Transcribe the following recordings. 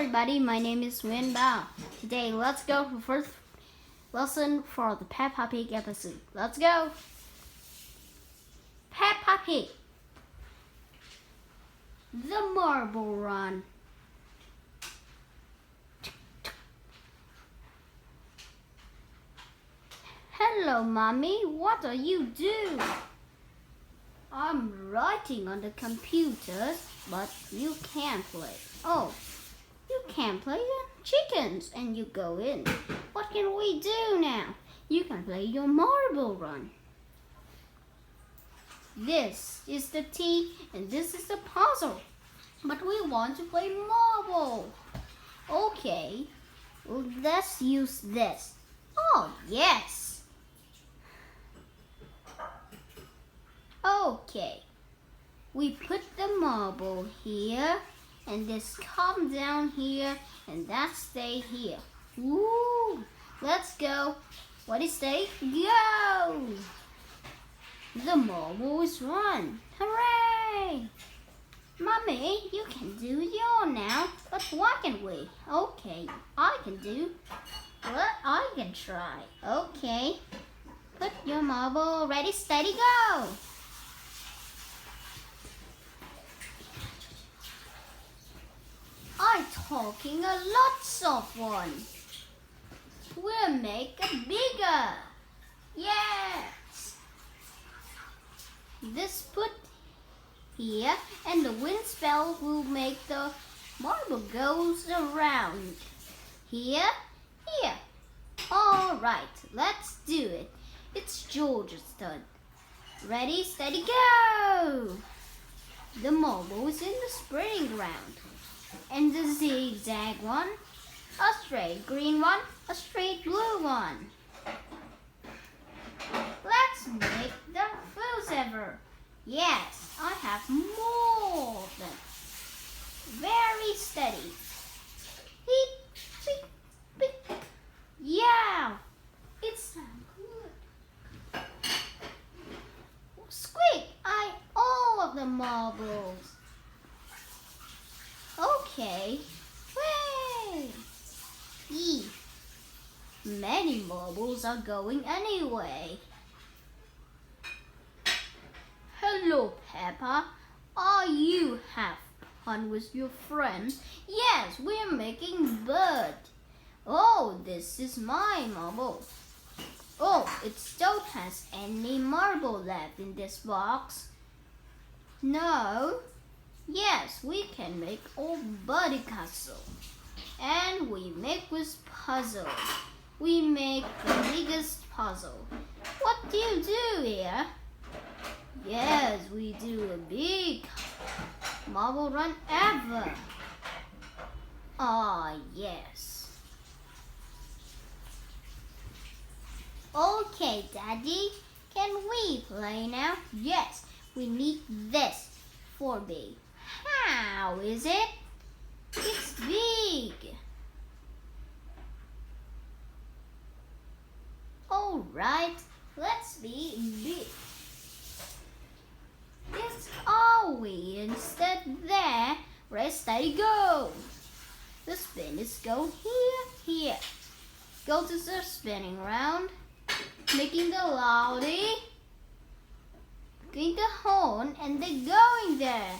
everybody, my name is Win Bao. Today, let's go for first lesson for the Peppa Pig episode. Let's go! Peppa Pig. The Marble Run. Hello, Mommy. What are you doing? I'm writing on the computer, but you can't play. Oh, you can't play the chickens and you go in. What can we do now? You can play your marble run. This is the tea and this is the puzzle. But we want to play marble. Okay, well, let's use this. Oh, yes. Okay, we put the marble here, and this come down here, and that stay here. Woo! Let's go. What is stay? Go! The marble is run. Hooray! Mommy, you can do your now, but why can't we? Okay, I can do. Well, I can try. Okay, put your marble ready, steady, go! I'm talking a lots of one. We'll make it bigger. Yes. This put here and the wind spell will make the marble goes around. Here, here. All right, let's do it. It's George's turn. Ready, steady, go. The marble is in the spinning ground. And the zigzag one, a straight green one, a straight blue one. Let's make the fools ever. Yes, I have more of them. Very steady. Beep, beep, beep. Yeah, it's good. Squeak, all of the marbles. Okay. Way! Many marbles are going anyway. Hello, Peppa. Are you have fun with your friends? Yes, we're making bird. Oh, this is my marble. Oh, it don't has any marble left in this box. No. Yes, we can make old buddy castle. And we make with puzzle. We make the biggest puzzle. What do you do here? Yes, we do a big marble run ever. Ah, yes. Okay, Daddy, can we play now? Yes, we need this for big. How is it? It's big. All right, let's be big. Yes, are we instead there? Ready, steady, go. The spin is go here, here. Go to the spinning round, making the loudy, making the horn, and then going there.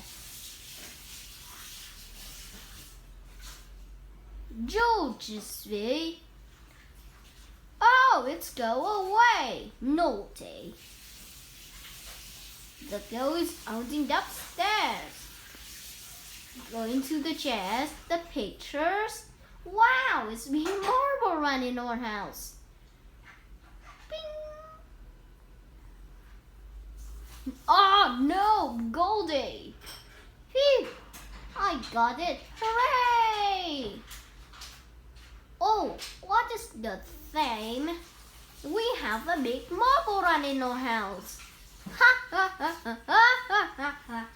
George's way. Oh, it's go away. Naughty. The girl is outing upstairs. Going to the chairs, the pictures. Wow, it's being marble run in our house. Bing. Oh no, Goldie. Phew, I got it. Hooray! Oh, what is the theme? We have a big marble run in our house. Ha ha ha ha ha ha ha.